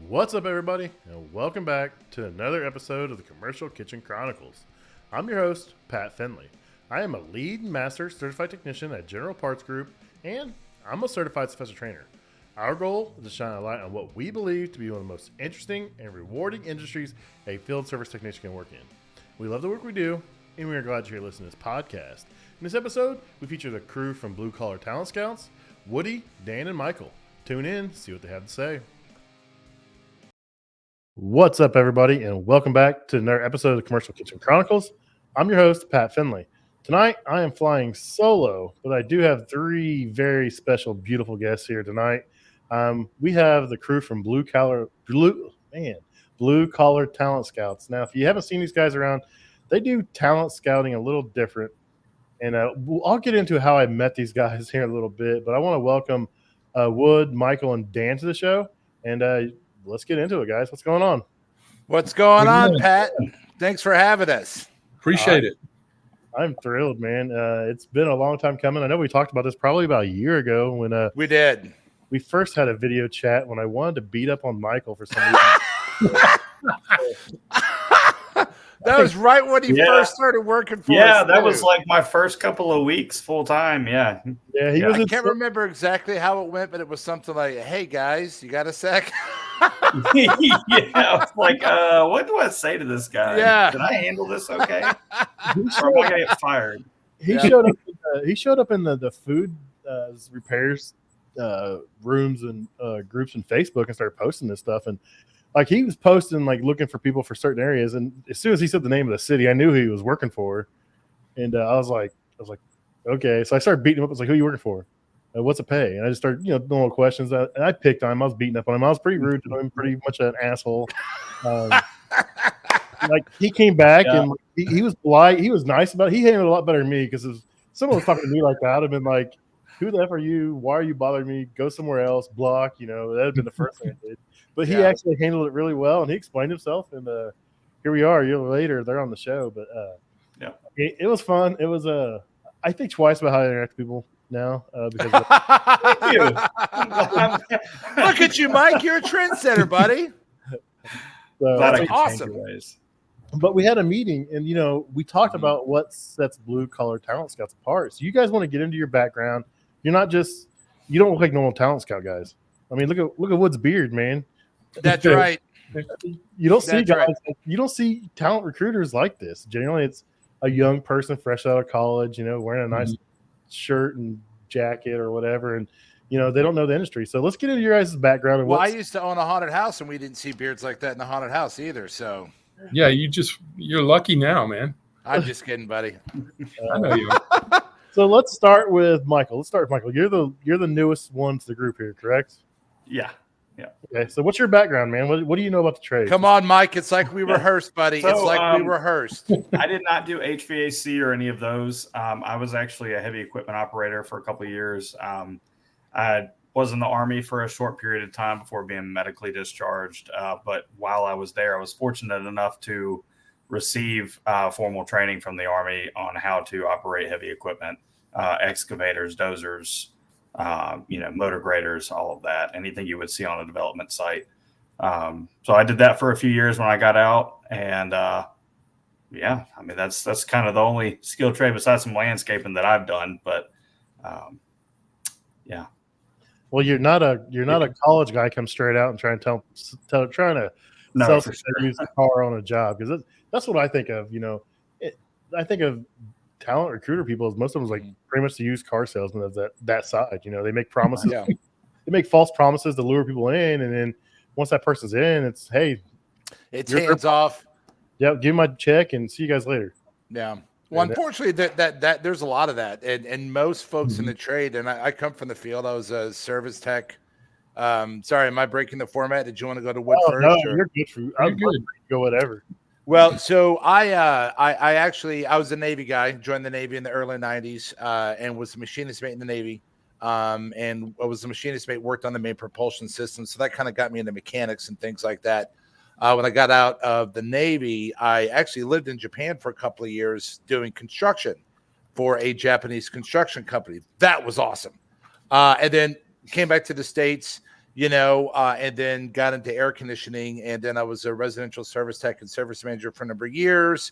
What's up, everybody, and welcome back to another episode of the Commercial Kitchen Chronicles. I'm your host, Pat Finley. I am a lead and master certified technician at General Parts Group, and I'm a certified special trainer. Our goal is to shine a light on what we believe to be one of the most interesting and rewarding industries a field service technician can work in. We love the work we do, and we are glad you're here listening to this podcast. In this episode, we feature the crew from Blue Collar Talent Scouts, Woody, Dan, and Michael. Tune in, see what they have to say. What's up, everybody, and welcome back to another episode of the Commercial Kitchen Chronicles. I'm your host, Pat Finley. Tonight, I am flying solo, but I do have three very special, beautiful guests here tonight. We have the crew from Blue Collar Talent Scouts. Now, if you haven't seen these guys around, they do talent scouting a little different, and I'll get into how I met these guys here in a little bit. But I want to welcome Wood, Michael, and Dan to the show, and let's get into it, guys. What's going on? What's going on, Pat? Thanks for having us. Appreciate it. I'm thrilled, man. It's been a long time coming. I know we talked about this probably about a year ago when we did. We first had a video chat when I wanted to beat up on Michael for some reason. That was right when he first started working for us. Yeah, that was like my first couple of weeks full time. Yeah. I can't remember exactly how it went, but it was something like, "Hey guys, you got a sec?" Yeah, I was like, what do I say to this guy? Yeah. Can I handle this okay? Or am I gonna get fired? He showed up in the food repairs rooms and groups in Facebook and started posting this stuff, and like he was posting like looking for people for certain areas, and as soon as he said the name of the city, I knew who he was working for, and I was like, okay. So I started beating him up. I was like, "Who are you working for? What's it pay?" And I just started, doing little questions. And I picked on him. I was beating up on him. I was pretty rude to him, pretty much an asshole. Like he came back and he was polite. He was nice about it. He handled it a lot better than me because if someone was talking to me like that, I'd have been like, "Who the F are you? Why are you bothering me? Go somewhere else. Block." That'd have been the first thing I did. But he actually handled it really well, and he explained himself. And here we are a year later. They're on the show. But it was fun. It was I think twice about how I interact with people now because thank you. Look at you, Mike. You're a trendsetter, buddy. That's awesome. But we had a meeting, and we talked about what sets Blue Collar Talent Scouts apart. So you guys want to get into your background. You don't look like normal talent scout guys. I mean, look at Wood's beard, man. That's right. You don't see guys. You don't see talent recruiters like this. Generally, it's a young person fresh out of college, wearing a nice shirt and jacket or whatever, and they don't know the industry. So let's get into your guys' background. Well, I used to own a haunted house, and we didn't see beards like that in the haunted house either. So yeah, you're lucky now, man. I'm just kidding, buddy. I know you are. So let's start with Michael. You're the newest one to the group here, correct? Yeah. Okay, so what's your background, man? What do you know about the trade? Come on, Mike. It's like we rehearsed, buddy. It's like we rehearsed. I did not do HVAC or any of those. I was actually a heavy equipment operator for a couple of years. I was in the Army for a short period of time before being medically discharged. But while I was there, I was fortunate enough to receive formal training from the Army on how to operate heavy equipment, excavators, dozers, motor graders, all of that, anything you would see on a development site. So I did that for a few years when I got out. And that's kind of the only skill trade besides some landscaping that I've done. But Well, you're not a college guy come straight out and trying to sell a used car on a job, because that's what I think of. I think of talent recruiter people as most of them like pretty much the used car salesman of that side. They make promises, they make false promises to lure people in, and then once that person's in, it's it's hands off. Yeah, give my check and see you guys later. Yeah. Well, unfortunately, that there's a lot of that, and most folks in the trade. And I come from the field. I was a service tech. Sorry, am I breaking the format? Did you want to go to Wood first? No, you're good. I'm good. Go whatever. Well, so I was a Navy guy. Joined the Navy in the early '90s, and was a machinist mate in the Navy. And I was a machinist mate, worked on the main propulsion system, so that kind of got me into mechanics and things like that. When I got out of the Navy, I actually lived in Japan for a couple of years doing construction for a Japanese construction company. That was awesome. And then came back to the States, and then got into air conditioning. And then I was a residential service tech and service manager for a number of years.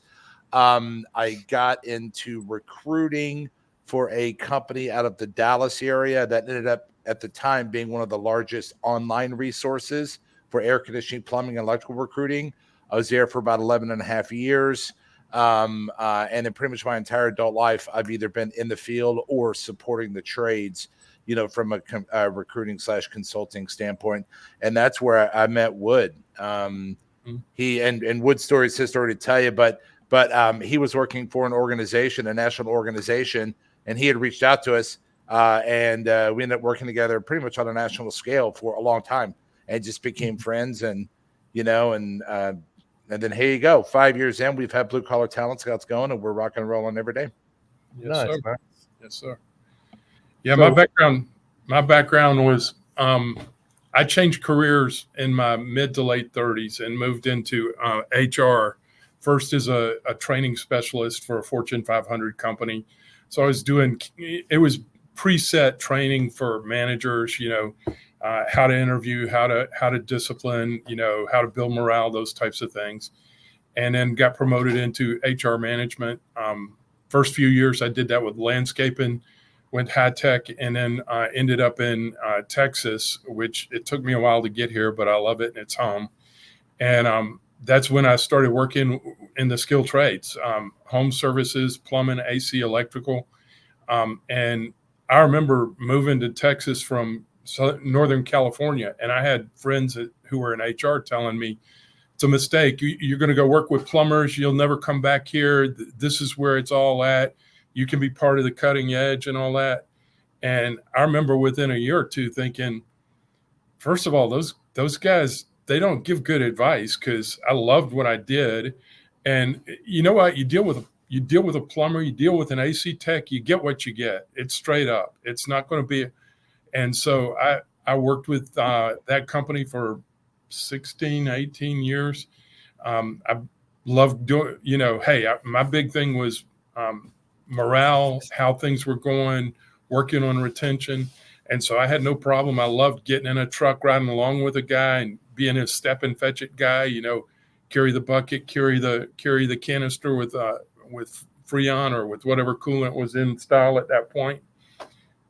I got into recruiting for a company out of the Dallas area that ended up at the time being one of the largest online resources for air conditioning, plumbing, and electrical recruiting. I was there for about 11 and a half years. And in pretty much my entire adult life, I've either been in the field or supporting the trades, from a recruiting / consulting standpoint. And that's where I met Wood. He and Wood's story is his story to tell you, but he was working for an organization, a national organization, and he had reached out to us, and we ended up working together pretty much on a national scale for a long time, and just became friends. And and then here you go. 5 years in, we've had Blue Collar Talent Scouts going, and we're rocking and rolling every day. Yes, Nice, sir. nice. Yes, sir. Yeah, So- my background was I changed careers in my mid to late 30s and moved into HR. First as a training specialist for a Fortune 500 company. So I was it was preset training for managers, how to interview, how to discipline, how to build morale, those types of things. And then got promoted into HR management. First few years I did that with landscaping, went high tech, and then ended up in Texas, which it took me a while to get here, but I love it and it's home. And that's when I started working in the skilled trades, home services, plumbing, AC, electrical. And I remember moving to Texas from Northern California, and I had friends who were in HR telling me, it's a mistake. You're going to go work with plumbers. You'll never come back here. This is where it's all at. You can be part of the cutting edge and all that. And I remember within a year or two thinking, first of all, those guys, they don't give good advice, because I loved what I did. And you know what? You deal with a plumber, you deal with an AC tech, you get what you get. It's straight up. It's not going to be. And so I worked with that company for 16, 18 years. I loved doing, my big thing was morale, how things were going, working on retention. And so I had no problem. I loved getting in a truck, riding along with a guy and being a step and fetch it guy, carry the bucket, carry the canister with Freon or with whatever coolant was in style at that point.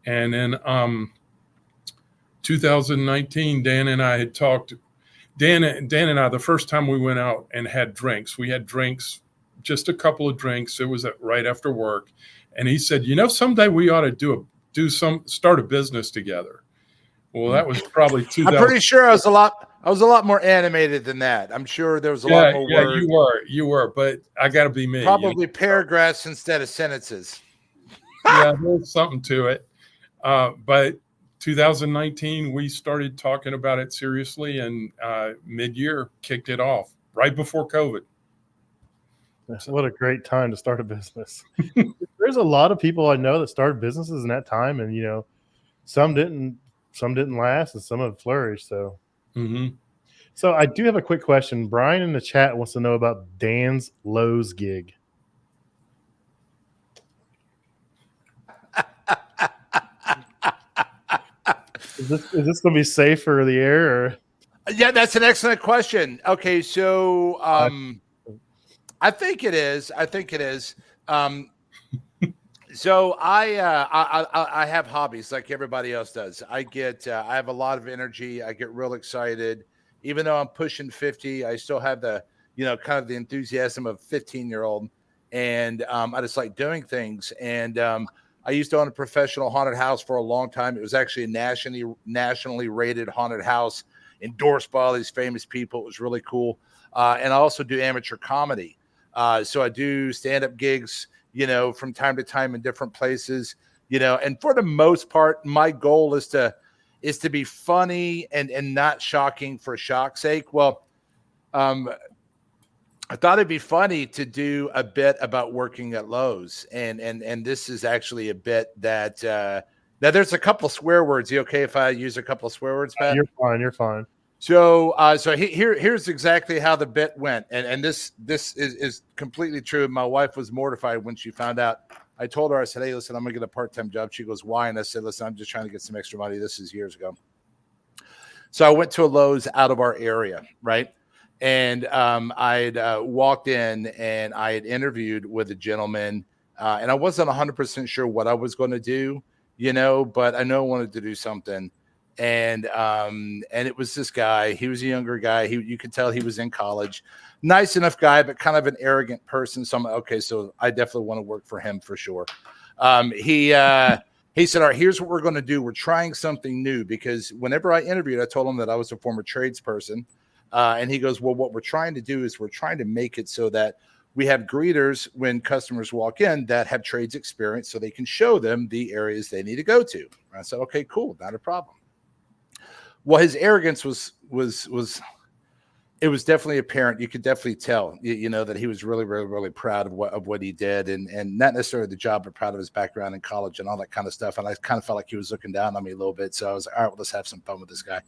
And then 2019, Dan and I had talked. Dan and I, the first time we went out and had drinks, we had drinks, just a couple of drinks. It was right after work. And he said, someday we ought to start a business together. Well, that was probably 2000. I'm pretty sure I was a lot more animated than that. I'm sure there was a lot more words. You were, but I got to be me. Probably paragraphs instead of sentences. Yeah, there's something to it. But 2019, we started talking about it seriously, and mid-year kicked it off right before COVID. What a great time to start a business. There's a lot of people I know that started businesses in that time, and some didn't last, and some have flourished. So, So I do have a quick question. Brian in the chat wants to know about Dan's Lowe's gig. Is this going to be safe for the air? Or? Yeah, that's an excellent question. Okay, so I think it is. So I have hobbies like everybody else does. I have a lot of energy. I get real excited. Even though I'm pushing 50, I still have the, kind of the enthusiasm of a 15-year-old. And I just like doing things. And I used to own a professional haunted house for a long time. It was actually a nationally rated haunted house, endorsed by all these famous people. It was really cool. And I also do amateur comedy. So I do stand-up gigs, from time to time in different places, and for the most part, my goal is to be funny and not shocking for shock's sake. Well, I thought it'd be funny to do a bit about working at Lowe's, and this is actually a bit that now there's a couple swear words. You okay if I use a couple swear words, Pat? You're fine. So here's exactly how the bit went, and this is completely true. My wife was mortified when she found out. I told her, I said, "Hey, listen, I'm gonna get a part-time job." She goes, "Why?" And I said, "Listen, I'm just trying to get some extra money." This is years ago. So I went to a Lowe's out of our area, right? And I'd walked in and I had interviewed with a gentleman, and I wasn't 100% sure what I was going to do, but I know I wanted to do something. And it was this guy. He was a younger guy. You could tell he was in college. Nice enough guy, but kind of an arrogant person. So I'm like, okay, so I definitely want to work for him for sure. He said, all right, here's what we're going to do. We're trying something new, because whenever I interviewed, I told him that I was a former tradesperson. And he goes, well, what we're trying to do is we're trying to make it so that we have greeters when customers walk in that have trades experience, so they can show them the areas they need to go to. I said, okay, cool, not a problem. Well, his arrogance was it was definitely apparent. You could definitely tell, that he was really, really, really proud of what he did, and not necessarily the job, but proud of his background in college and all that kind of stuff. And I kind of felt like he was looking down on me a little bit. So I was like, all right, well, let's have some fun with this guy.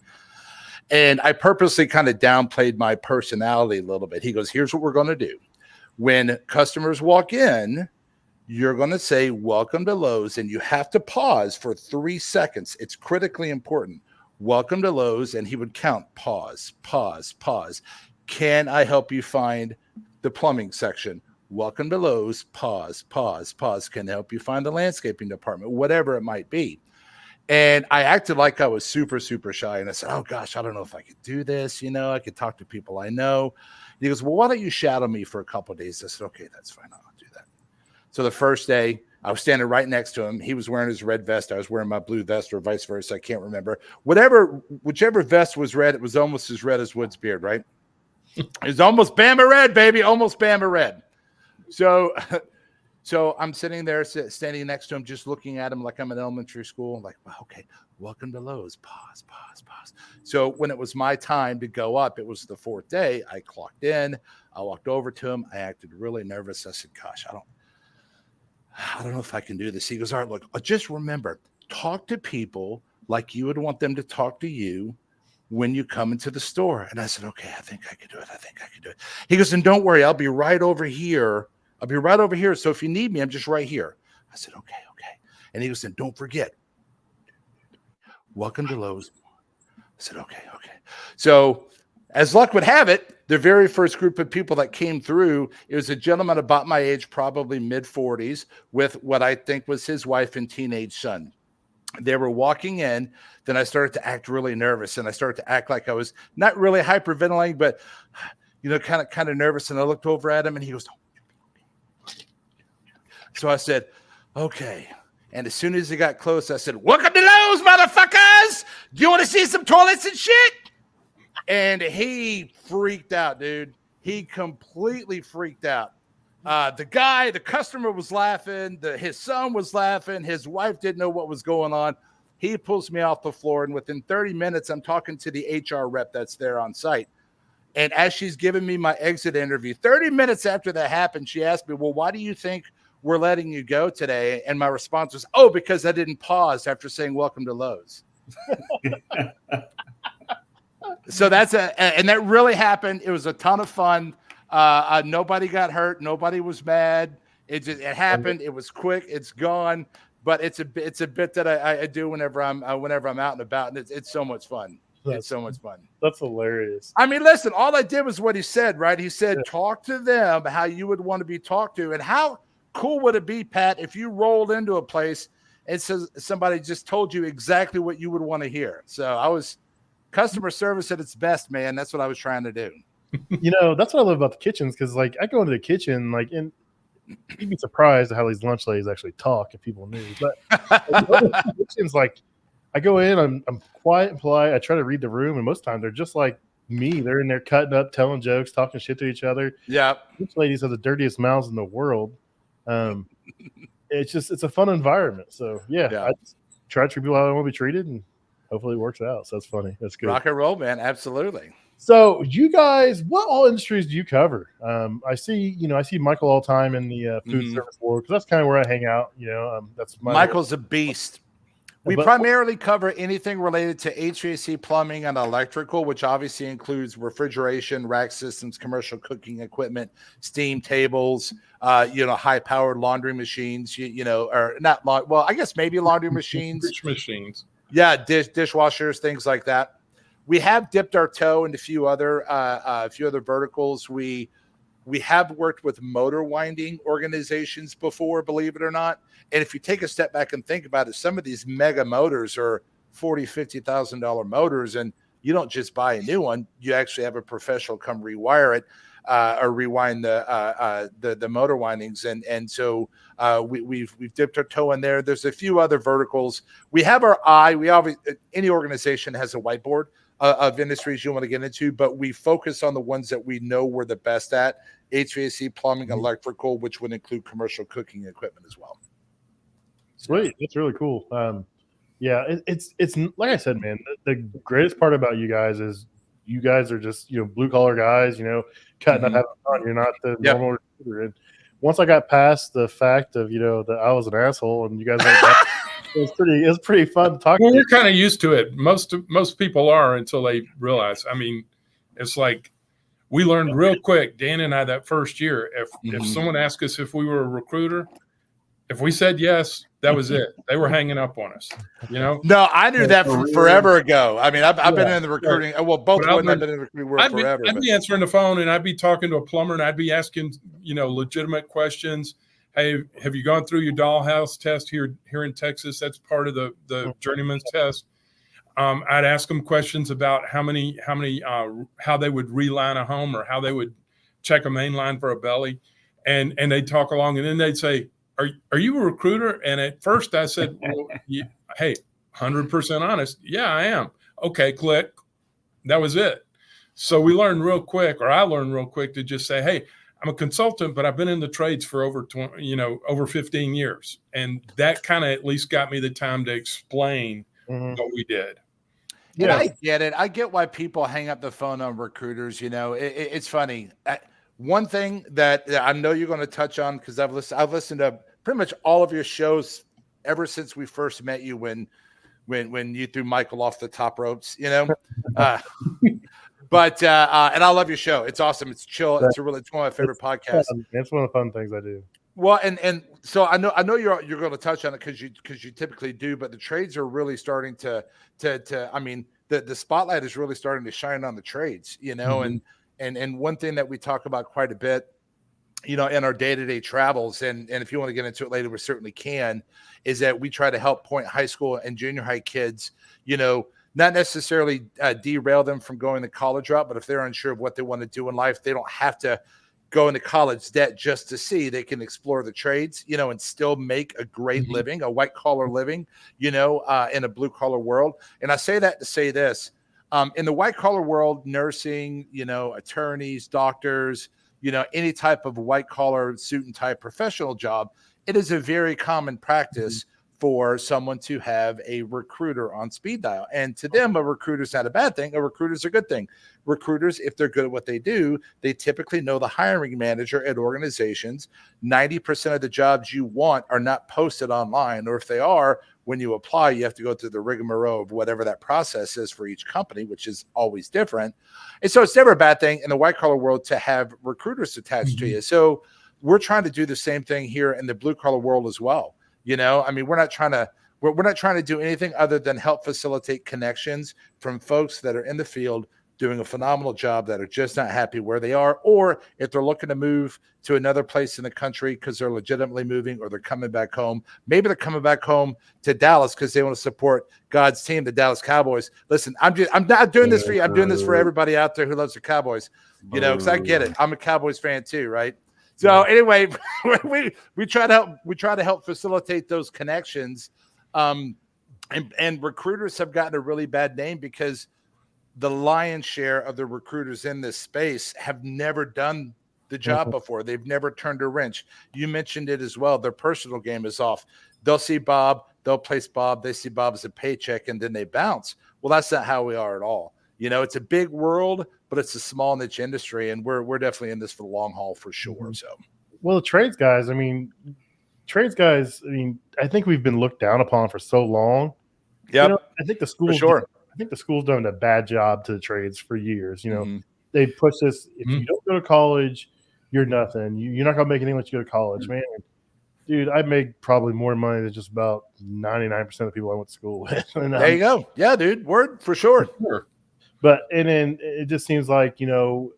And I purposely kind of downplayed my personality a little bit. He goes, here's what we're going to do. When customers walk in, you're going to say, welcome to Lowe's, and you have to pause for 3 seconds. It's critically important. Welcome to Lowe's, and he would count, pause, pause, pause. Can I help you find the plumbing section? Welcome to Lowe's, pause, pause, pause. Can I help you find the landscaping department? Whatever it might be. And I acted like I was super, super shy. And I said, oh, gosh, I don't know if I could do this. I could talk to people I know. He goes, well, why don't you shadow me for a couple of days? I said, okay, that's fine. I'll do that. So the first day, I was standing right next to him. He was wearing his red vest. I was wearing my blue vest, or vice versa. I can't remember. Whichever vest was red, it was almost as red as Wood's beard, right? It was almost Bama red, baby. Almost Bama red. So I'm sitting there, standing next to him, just looking at him like I'm in elementary school. I'm like, well, okay, welcome to Lowe's. Pause, pause, pause. So when it was my time to go up, it was the 4th day. I clocked in. I walked over to him. I acted really nervous. I said, gosh, I don't know if I can do this. He goes, all right, look, just remember, talk to people like you would want them to talk to you when you come into the store. And I said, okay, I think I can do it. He goes, and don't worry, I'll be right over here. So if you need me, I'm just right here. I said, okay. And he goes, and don't forget, welcome to Lowe's. I said, okay. So as luck would have it, the very first group of people that came through, it was a gentleman about my age, probably mid-40s, with what I think was his wife and teenage son. They were walking in. Then I started to act really nervous, and I started to act like I was not really hyperventilating, but kind of nervous. And I looked over at him, and he goes, so I said, okay. And as soon as he got close, I said, welcome to Lowe's, motherfuckers. Do you want to see some toilets and shit? And he freaked out, dude. He completely freaked out. The customer was laughing. His son was laughing. His wife didn't know what was going on. He pulls me off the floor, and within 30 minutes, I'm talking to the HR rep that's there on site. And as she's giving me my exit interview, 30 minutes after that happened, she asked me, well, why do you think we're letting you go today? And my response was, oh, because I didn't pause after saying welcome to Lowe's. So and that really happened. It was a ton of fun. Nobody got hurt. Nobody was mad. It happened. It was quick. It's gone. But it's a bit that I do whenever I'm out and about, and it's so much fun. It's so much fun. That's hilarious. I mean, listen, all I did was what he said, right? He said, talk to them how you would want to be talked to. And how cool would it be, Pat, if you rolled into a place and somebody just told you exactly what you would want to hear? So customer service at its best, man. That's what I was trying to do. That's what I love about the kitchens, because I go into the kitchen, and you'd be surprised at how these lunch ladies actually talk if people knew. But the kitchens, I go in, I'm quiet and polite. I try to read the room, and most times they're just like me. They're in there cutting up, telling jokes, talking shit to each other. Yeah, these ladies have the dirtiest mouths in the world. It's a fun environment. So yeah. I just try to treat people how I want to be treated, and hopefully it works out. So that's funny. That's good. Rock and roll, man. Absolutely. So you guys, what all industries do you cover? I see Michael all the time in the food service world, because that's kind of where I hang out. That's Michael's a beast. We primarily cover anything related to HVAC, plumbing, and electrical, which obviously includes refrigeration, rack systems, commercial cooking equipment, steam tables, high-powered laundry machines, or not. I guess maybe laundry machines. Machines. Yeah, dishwashers, things like that. we have dipped our toe into a few other verticals. We have worked with motor winding organizations before, believe it or not. And if you take a step back and think about it, some of these mega motors are $40,000-$50,000 motors, and you don't just buy a new one. You actually have a professional come rewire it or rewind the motor windings. And so we've dipped our toe in there. There's a few other verticals. We have our eye. Any organization has a whiteboard of industries you want to get into, but we focus on the ones that we know we're the best at: HVAC, plumbing, electrical, which would include commercial cooking equipment as well. Sweet. That's really cool. Yeah, it's like I said, man, the greatest part about you guys is you guys are just, blue collar guys, cutting up, having fun. You're not the normal recruiter. And once I got past the fact of, that I was an asshole and you guys like that, it was pretty fun to talk to you. We're kind of used to it. Most people are, until they realize. I mean, it's like we learned real quick, Dan and I, that first year, if someone asked us if we were a recruiter, if we said yes, that was it. They were hanging up on us, No, I knew that from forever ago. I mean, I've been in the recruiting. Well, both women have been in the recruiting world forever. I'd be answering the phone, and I'd be talking to a plumber, and I'd be asking, legitimate questions. Hey, have you gone through your dollhouse test here in Texas? That's part of the journeyman's test. I'd ask them questions about how they would reline a home, or how they would check a main line for a belly, and they'd talk along, and then they'd say, Are you a recruiter? And at first I said, well, hey, 100% honest. Yeah, I am. Okay, click. That was it. So I learned real quick to just say, hey, I'm a consultant, but I've been in the trades for over 15 years. And that kind of at least got me the time to explain what we did. Yeah, I get it. I get why people hang up the phone on recruiters. It's funny. One thing that I know you're going to touch on, because I've listened to pretty much all of your shows ever since we first met you when you threw Michael off the top ropes, But and I love your show. It's awesome. It's chill. It's one of my favorite podcasts. It's one of the fun things I do. Well, and so I know you're going to touch on it because you typically do, but the trades are really starting to I mean, the spotlight is really starting to shine on the trades, and one thing that we talk about quite a bit, in our day-to-day travels, and if you want to get into it later, we certainly can, is that we try to help point high school and junior high kids, not necessarily derail them from going the college route, but if they're unsure of what they want to do in life, they don't have to go into college debt just to see. They can explore the trades, and still make a great living, a white collar living, in a blue collar world. And I say that to say this, in the white collar world, nursing, attorneys, doctors, any type of white collar suit and tie professional job, it is a very common practice for someone to have a recruiter on speed dial. And to them, a recruiter's not a bad thing. A recruiter's a good thing. Recruiters, if they're good at what they do, they typically know the hiring manager at organizations. 90% of the jobs you want are not posted online, or if they are, when you apply, you have to go through the rigmarole of whatever that process is for each company, which is always different. And so it's never a bad thing in the white collar world to have recruiters attached to you. So we're trying to do the same thing here in the blue collar world as well. I mean, we're not trying to do anything other than help facilitate connections from folks that are in the field doing a phenomenal job that are just not happy where they are, or if they're looking to move to another place in the country because they're legitimately moving, or they're coming back home. Maybe they're coming back home to Dallas because they want to support God's team, the Dallas Cowboys. Listen, I'm not doing this for you. I'm doing this for everybody out there who loves the Cowboys, because I get it. I'm a Cowboys fan too, right? So anyway, we try to help facilitate those connections, and recruiters have gotten a really bad name because the lion's share of the recruiters in this space have never done the job before. They've never turned a wrench. You mentioned it as well. Their personal game is off. They'll see Bob, they'll place Bob, they see Bob as a paycheck, and then they bounce. Well, that's not how we are at all. It's a big world, but it's a small niche industry, and we're definitely in this for the long haul for sure. So, well, the trades guys, I think we've been looked down upon for so long. Yeah, I think the schools, sure. I think the school's done a bad job to the trades for years. They push this: if you don't go to college, you're nothing. You're not gonna make anything unless you go to college, man. Dude, I make probably more money than just about 99% of the people I went to school with. There you go. Yeah, dude. Word for sure. But and then it just seems like, I'm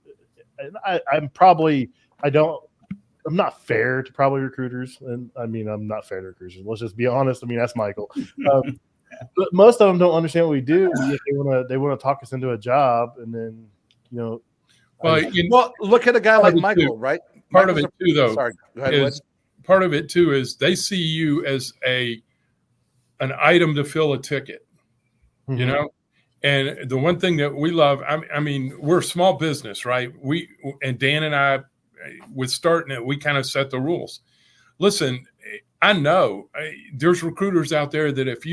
not fair to probably recruiters, and I mean I'm not fair to recruiters. Let's just be honest. I mean that's Michael. But most of them don't understand what we do. They want to talk us into a job, and then well, look at a guy like Michael, right? Part of it too, though, sorry, go ahead, part of it too is they see you as an item to fill a ticket, mm-hmm. And the one thing that we love, I mean, we're a small business, right? And Dan and I, with starting it, we kind of set the rules. Listen, I know there's recruiters out there that if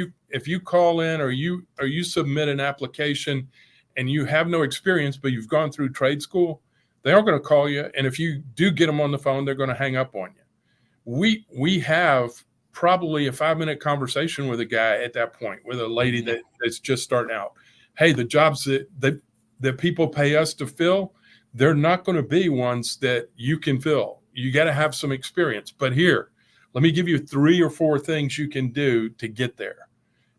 you call in or you submit an application and you have no experience, but you've gone through trade school, they are going to call you. And if you do get them on the phone, they're going to hang up on you. We have probably a 5-minute conversation with a guy at that point, with a lady that's just starting out. Hey, the jobs that people pay us to fill, they're not going to be ones that you can fill. You got to have some experience. But here, let me give you 3 or 4 things you can do to get there.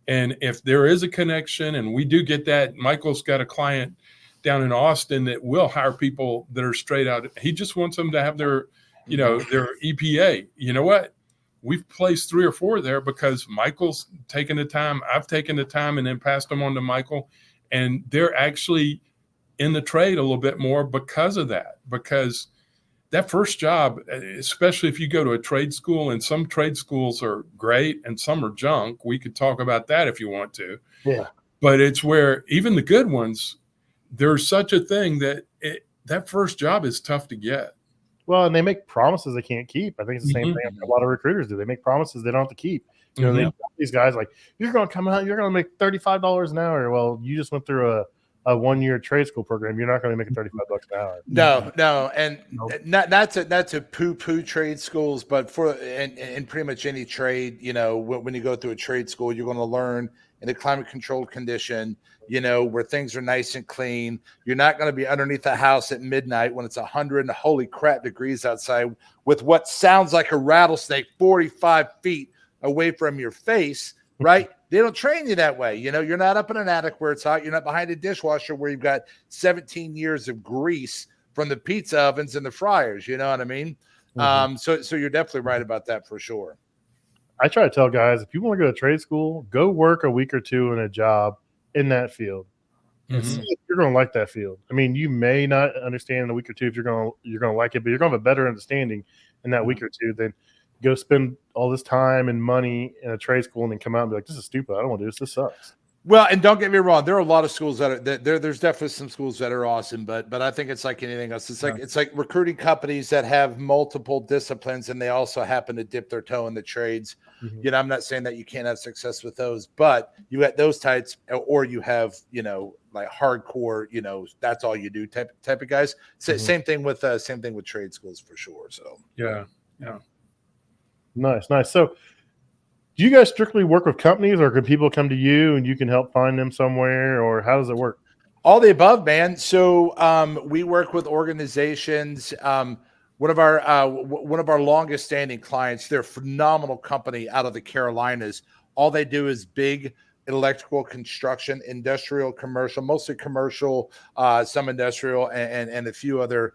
And if there is a connection, and we do get that, Michael's got a client down in Austin that will hire people that are straight out. He just wants them to have their EPA. You know what? We've placed 3 or 4 there because Michael's taken the time. I've taken the time and then passed them on to Michael. And they're actually in the trade a little bit more because of that. Because that first job, especially if you go to a trade school, and some trade schools are great and some are junk. We could talk about that if you want to. Yeah. But it's where even the good ones, there's such a thing that that first job is tough to get. Well, and they make promises they can't keep. I think it's the same thing a lot of recruiters do. They make promises they don't have to keep. They these guys like, you're going to come out, you're going to make $35 an hour. Well, you just went through a 1-year trade school program. You're not going to be making $35 an hour. No, and not to poo trade schools, but for in pretty much any trade, when you go through a trade school, you're going to learn in a climate controlled condition, where things are nice and clean. You're not going to be underneath the house at midnight when it's 100 and holy crap degrees outside with what sounds like a rattlesnake 45 feet away from your face, right? They don't train you that way. You're not up in an attic where it's hot. You're not behind a dishwasher where you've got 17 years of grease from the pizza ovens and the fryers. You know what I mean? So you're definitely right about that for sure. I try to tell guys, if you want to go to trade school, go work a week or 2 in a job in that field. And see if you're going to like that field. I mean, you may not understand in a week or 2 if you're going to like it, but you're going to have a better understanding in that week or 2 than go spend all this time and money in a trade school and then come out and be like, this is stupid. I don't want to do this. This sucks. Well, and don't get me wrong. There are a lot of schools that are there's definitely some schools that are awesome, but I think it's like anything else. It's like recruiting companies that have multiple disciplines and they also happen to dip their toe in the trades. I'm not saying that you can't have success with those, but you got those types, or you have, like hardcore, that's all you do type of guys. Same thing with trade schools for sure. So yeah. Nice. So do you guys strictly work with companies, or can people come to you and you can help find them somewhere, or how does it work? All the above, man. So we work with organizations. One of our longest standing clients, they're a phenomenal company out of the Carolinas. All they do is big electrical construction, industrial, commercial, mostly commercial, some industrial, and a few other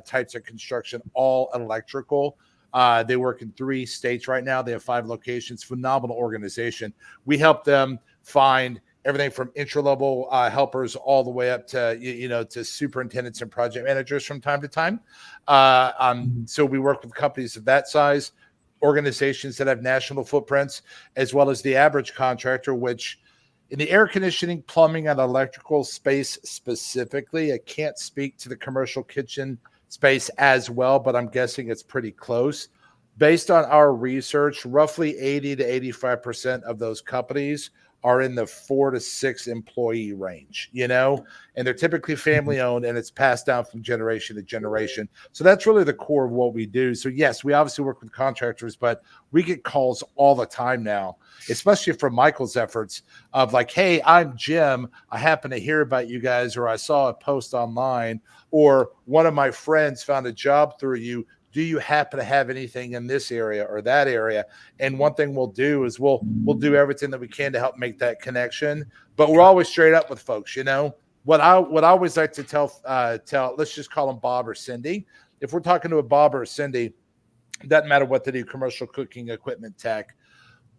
types of construction, all electrical. They work in 3 states right now. They have 5 locations. Phenomenal organization. We help them find everything from entry-level helpers all the way up to to superintendents and project managers from time to time. So we work with companies of that size, organizations that have national footprints, as well as the average contractor, which in the air conditioning, plumbing, and electrical space specifically, I can't speak to the commercial kitchen space as well, but I'm guessing it's pretty close. Based on our research, roughly 80 to 85% of those companies are in the 4 to 6 employee range, and they're typically family owned and it's passed down from generation to generation. So that's really the core of what we do. So yes, we obviously work with contractors, but we get calls all the time now, especially from Michael's efforts of like, hey, I'm Jim. I happen to hear about you guys, or I saw a post online, or one of my friends found a job through you. do you happen to have anything in this area or that area? And one thing we'll do is we'll do everything that we can to help make that connection. But we're always straight up with folks. What I always like to tell, let's just call them Bob or Cindy. If we're talking to a Bob or a Cindy, doesn't matter what they do, commercial cooking equipment tech.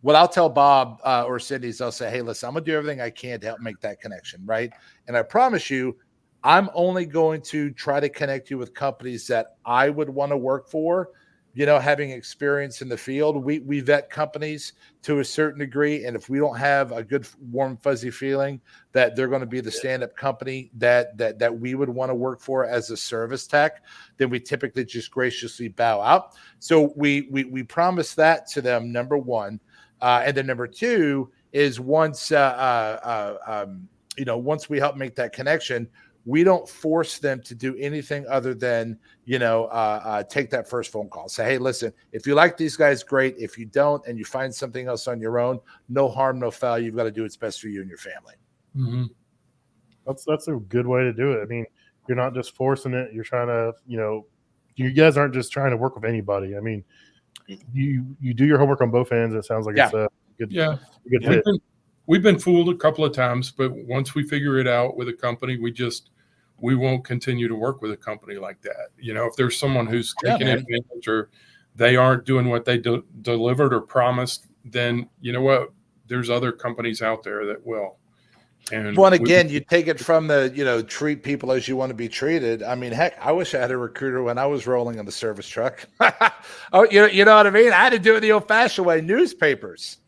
What I'll tell Bob or Cindy is I'll say, hey, listen, I'm going to do everything I can to help make that connection, right? And I promise you, I'm only going to try to connect you with companies that I would want to work for, having experience in the field. We vet companies to a certain degree, and if we don't have a good, warm, fuzzy feeling that they're going to be the stand-up company that we would want to work for as a service tech, then we typically just graciously bow out. So we promise that to them, number one. And then number two is once we help make that connection, we don't force them to do anything other than, take that first phone call. Say, hey, listen, if you like these guys, great. If you don't, and you find something else on your own, no harm, no foul. You've got to do what's best for you and your family. Mm-hmm. That's a good way to do it. I mean, you're not just forcing it. You're trying to, you guys aren't just trying to work with anybody. I mean, you do your homework on both ends. It sounds like it's a good, good fit. We've been fooled a couple of times, but once we figure it out with a company, we won't continue to work with a company like that. If there's someone who's taking advantage or they aren't doing what they delivered or promised, then you know what? There's other companies out there that will. And again, you take it from the, treat people as you want to be treated. I mean, heck, I wish I had a recruiter when I was rolling on the service truck. Oh, you know what I mean? I had to do it the old-fashioned way, newspapers.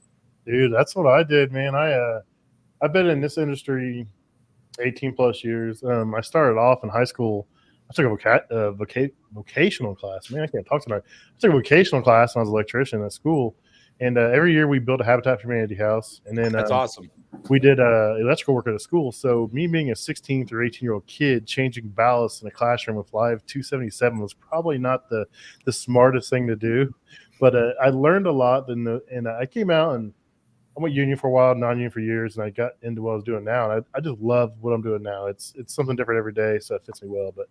Dude, that's what I did, man. I've been in this industry 18 plus years. I started off in high school. I took a vocational class. Man, I can't talk tonight. I took a vocational class when I was an electrician at school. And every year we built a Habitat for Humanity house. And then that's awesome. We did electrical work at a school. So me being a 16 through 18-year-old kid, changing ballasts in a classroom with live 277 was probably not the smartest thing to do. But I learned a lot. And I came out and I went union for a while, non-union for years, and I got into what I was doing now. And I just love what I'm doing now. It's something different every day, so it fits me well. But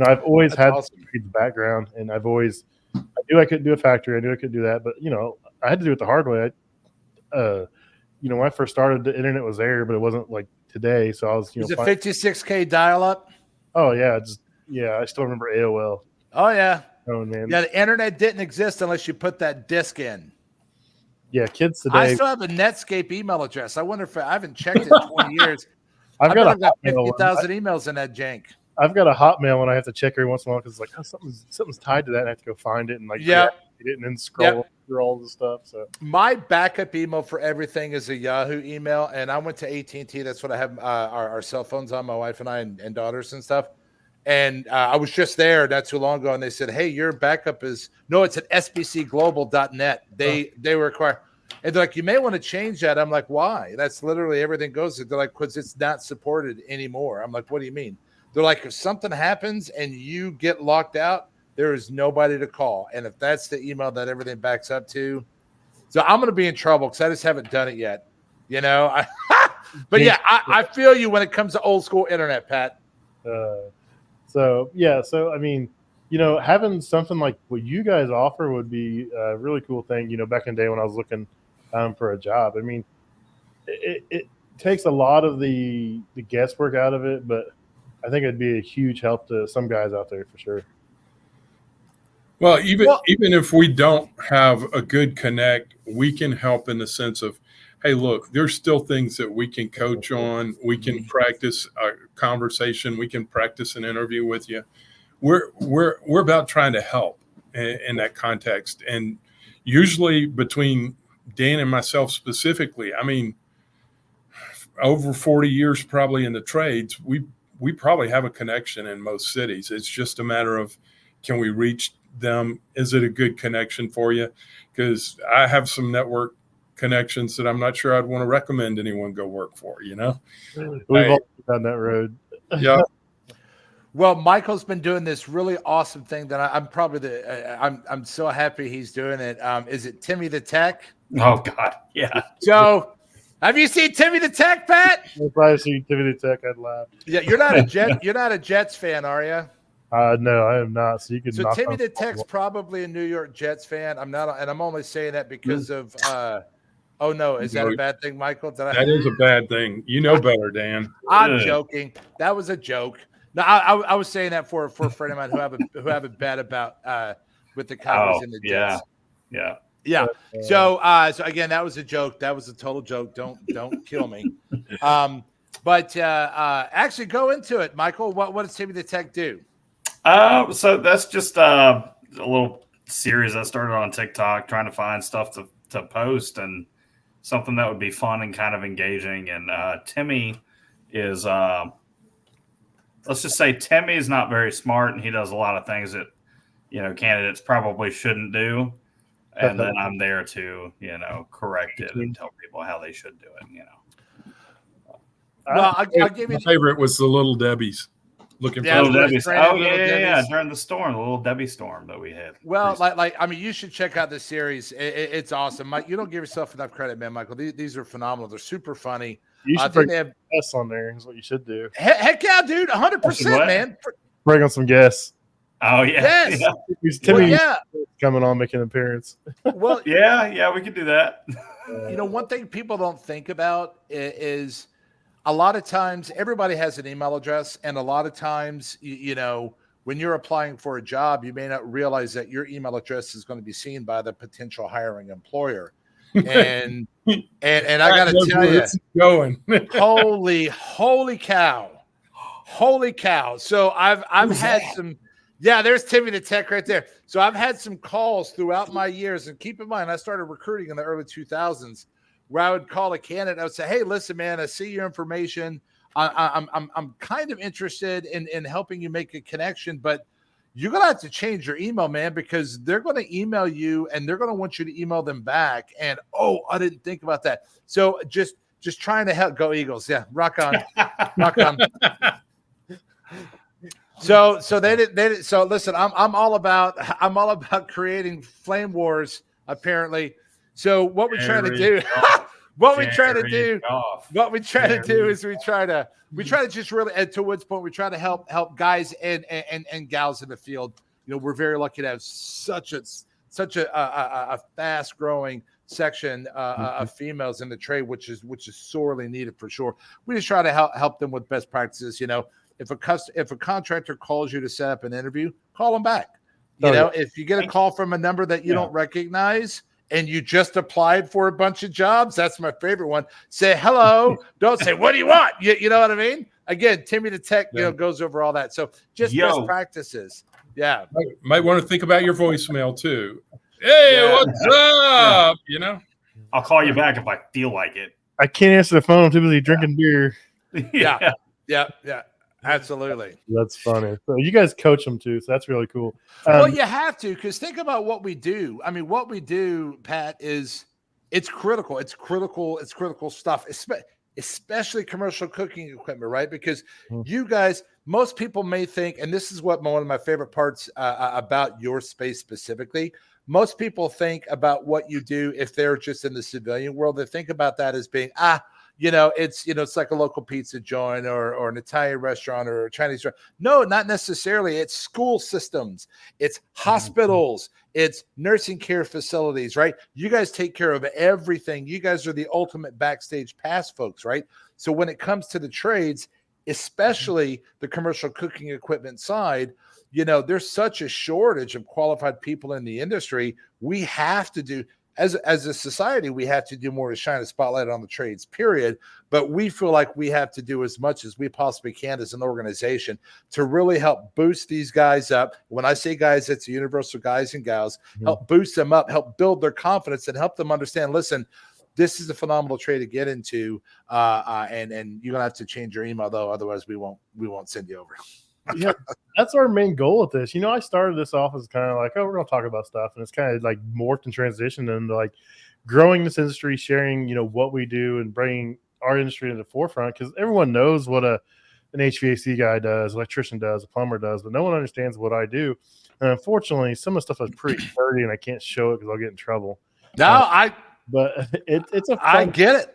I've always had the background, and I knew I couldn't do a factory. I knew I couldn't do that, but I had to do it the hard way. When I first started, the internet was there, but it wasn't like today. So I was, was it 56K dial-up? Oh yeah, I still remember AOL. Oh yeah. Oh man. Yeah, the internet didn't exist unless you put that disc in. Yeah, kids today. I still have a Netscape email address. I wonder if I haven't checked it in 20 years. I've got 50,000 emails in that jank. I've got a Hotmail when I have to check every once in a while because it's like something's tied to that. And I have to go find it and get it and then scroll through all the stuff. So my backup email for everything is a Yahoo email, and I went to AT&T. That's what I have our cell phones on, my wife and I and daughters and stuff. And I was just there not too long ago, and they said, "Hey, your backup is it's at sbcglobal.net." They require, and they're like, "You may want to change that." I'm like, "Why?" That's literally everything goes. They're like, "Because it's not supported anymore." I'm like, "What do you mean?" They're like, "If something happens and you get locked out, there is nobody to call, and if that's the email that everything backs up to, so I'm going to be in trouble because I just haven't done it yet, But yeah, I feel you when it comes to old school internet, Pat. So I mean, having something like what you guys offer would be a really cool thing. Back in the day when I was looking for a job, I mean, it takes a lot of the guesswork out of it, but I think it'd be a huge help to some guys out there for sure. Well, even if we don't have a good connect, we can help in the sense of, hey, look, there's still things that we can coach on. We can practice a conversation. We can practice an interview with you. We're about trying to help in that context. And usually between Dan and myself specifically, I mean, over 40 years probably in the trades, we probably have a connection in most cities. It's just a matter of, can we reach them? Is it a good connection for you? Because I have some network connections that I'm not sure I'd want to recommend anyone go work for, We've all been down that road. Yeah. Well, Michael's been doing this really awesome thing that I'm so happy he's doing it. Is it Timmy the Tech? Oh God. Yeah. Joe, have you seen Timmy the Tech, Pat? If I see Timmy the Tech, I'd laugh. Yeah. You're not a Jets fan, are you? No, I am not. So you can. So Timmy the Tech's probably a New York Jets fan. I'm not, and I'm only saying that because of. Oh no, is that a bad thing, Michael? That is a bad thing. You know better, Dan. I'm joking. That was a joke. No, I was saying that for a friend of mine who have a bet about with the Cowboys and the Jets. Yeah. So again, that was a joke. That was a total joke. Don't kill me. But actually, go into it, Michael. What does Timmy the Tech do? So that's just a little series I started on TikTok, trying to find stuff to post and something that would be fun and kind of engaging. And Timmy is, let's just say Timmy is not very smart, and he does a lot of things that, candidates probably shouldn't do. And then I'm there to, correct it and tell people how they should do it, Well, I'll give you. My favorite was the Little Debbie's. Looking for Little Debbie's. Oh, yeah. During the storm, the Little Debbie storm that we had. Well, you should check out this series. It's awesome. Mike, you don't give yourself enough credit, man, Michael. These are phenomenal. They're super funny. You should bring guests on there is what you should do. Heck yeah, dude. 100%, man. Bring on some guests. Oh, yeah. Yes. Yeah. Timmy coming on, making an appearance. Well, yeah, we could do that. One thing people don't think about is a lot of times everybody has an email address, and a lot of times, when you're applying for a job, you may not realize that your email address is going to be seen by the potential hiring employer. And I got to tell you, holy cow. So I've had some. Yeah, there's Timmy the Tech right there. So I've had some calls throughout my years, and keep in mind, I started recruiting in the early 2000s, where I would call a candidate. I would say, "Hey, listen, man, I see your information. I'm kind of interested in helping you make a connection, but you're gonna have to change your email, man, because they're going to email you, and they're going to want you to email them back. And I didn't think about that. So just trying to help. Go Eagles, yeah, rock on, rock on." So they did. So listen, I'm all about creating flame wars, apparently. So what we try to do, is we try to just really, and to Wood's point, we try to help guys and gals in the field. We're very lucky to have such a fast growing section of females in the trade, which is sorely needed for sure. We just try to help them with best practices. If a contractor calls you to set up an interview, call them back. If you get a call from a number that you don't recognize and you just applied for a bunch of jobs, that's my favorite one. Say hello. Don't say, "What do you want?" You know what I mean? Again, Timmy the Tech, goes over all that. So just best practices. Yeah. Might want to think about your voicemail too. Hey, what's up? I'll call you back if I feel like it. I can't answer the phone. I'm too busy drinking beer. Yeah. Absolutely. That's funny. So you guys coach them too, so that's really cool. Well, you have to, because think about what we do. I mean, what we do, Pat, it's critical. It's critical stuff, especially commercial cooking equipment, right? Because you guys, most people may think, and this is what one of my favorite parts about your space specifically. Most people think about what you do if they're just in the civilian world. They think about that as being it's like a local pizza joint or an Italian restaurant or a Chinese restaurant. No, not necessarily. It's school systems, it's hospitals, it's nursing care facilities, right? You guys take care of everything. You guys are the ultimate backstage pass folks, right? So when it comes to the trades, especially the commercial cooking equipment side, there's such a shortage of qualified people in the industry. We have to do, as a society, we have to do more to shine a spotlight on the trades, period. But we feel like we have to do as much as we possibly can as an organization to really help boost these guys up. When I say guys, it's universal guys and gals. Help boost them up, help build their confidence, and help them understand, listen, this is a phenomenal trade to get into. And you're going to have to change your email, though. Otherwise, we won't send you over. Yeah, that's our main goal with this. I started this off as kind of like, we're going to talk about stuff, and it's kind of like morphed and transitioned into like growing this industry, sharing, what we do, and bringing our industry to the forefront, because everyone knows what an HVAC guy does, electrician does, a plumber does, but no one understands what I do. And unfortunately, some of the stuff is pretty dirty, and I can't show it because I'll get in trouble. But it's a fun, I get it.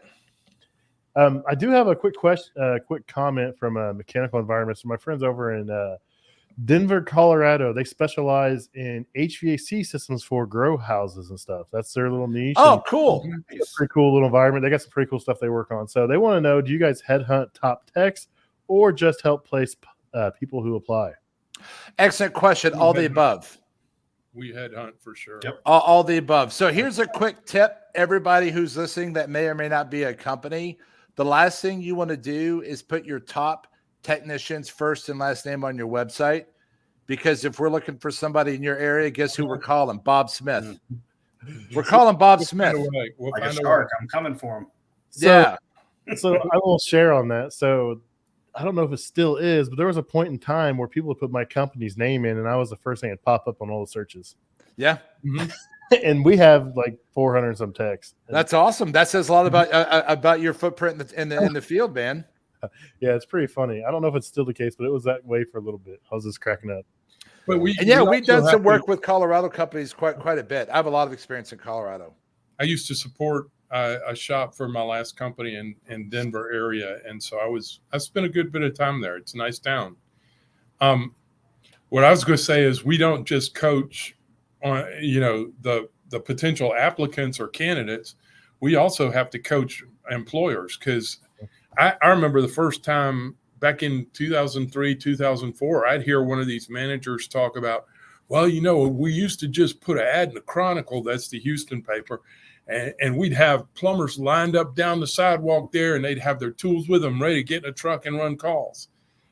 I do have a quick question, quick comment from Mechanical Environment. So my friends over in Denver, Colorado. They specialize in HVAC systems for grow houses and stuff. That's their little niche. Oh, cool. It's a pretty cool little environment. They got some pretty cool stuff they work on. So they want to know, do you guys headhunt top techs or just help place people who apply? Excellent question. All the above. We headhunt for sure. Yep. All the above. So here's a quick tip. Everybody who's listening that may or may not be a company, the last thing you want to do is put your top technicians' first and last name on your website. Because if we're looking for somebody in your area, guess who we're calling? Bob Smith. We're calling Bob Smith. We'll Like a find a way. shark, I'm coming for him. Yeah. So I will share on that. So I don't know if it still is, but there was a point in time where people would put my company's name in, and I was the first thing that popped up on all the searches. Yeah. Mhm. And we have like 400 and some techs. That's awesome. That says a lot about your footprint in the field, man. Yeah, it's pretty funny. I don't know if it's still the case, but it was that way for a little bit. I was just cracking up. But We've also done some have work to- with Colorado companies quite a bit. I have a lot of experience in Colorado. I used to support a shop for my last company in Denver area, and so I spent a good bit of time there. It's a nice town. What I was going to say is we don't just coach on the potential applicants or candidates. We also have to coach employers, because I remember the first time back in 2003, 2004, I'd hear one of these managers talk about, well, we used to just put an ad in the Chronicle, that's the Houston paper, and we'd have plumbers lined up down the sidewalk there, and they'd have their tools with them ready to get in a truck and run calls.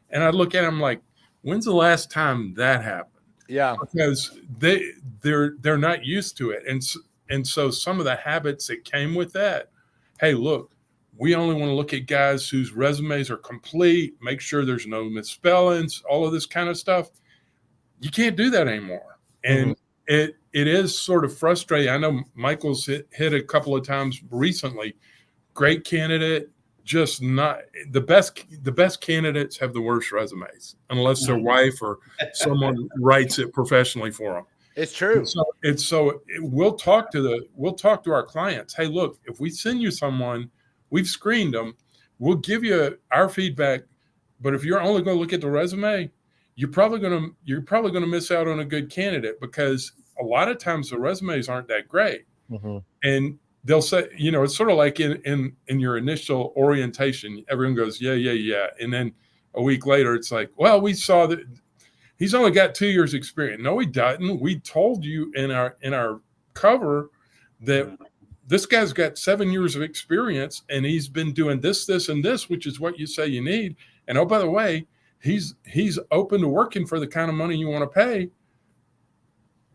And I'd look at them like, when's the last time that happened? Yeah. Because they're not used to it. And so some of the habits that came with that, hey, look, we only want to look at guys whose resumes are complete, make sure there's no misspellings, all of this kind of stuff. You can't do that anymore. And it is sort of frustrating. I know Michael's hit a couple of times recently. Great candidate, just not the best. The best candidates have the worst resumes, unless their wife or someone writes it professionally for them. It's true. We'll talk to our clients. Hey, look, if we send you someone, we've screened them. We'll give you our feedback, but if you're only going to look at the resume, you're probably going to miss out on a good candidate, because a lot of times the resumes aren't that great. And they'll say, it's sort of like in your initial orientation, everyone goes, yeah. And then a week later, it's like, well, we saw that he's only got 2 years experience. No, he doesn't. We told you in our cover that this guy's got 7 years of experience, and he's been doing this, and this, which is what you say you need. And oh, by the way, he's open to working for the kind of money you want to pay.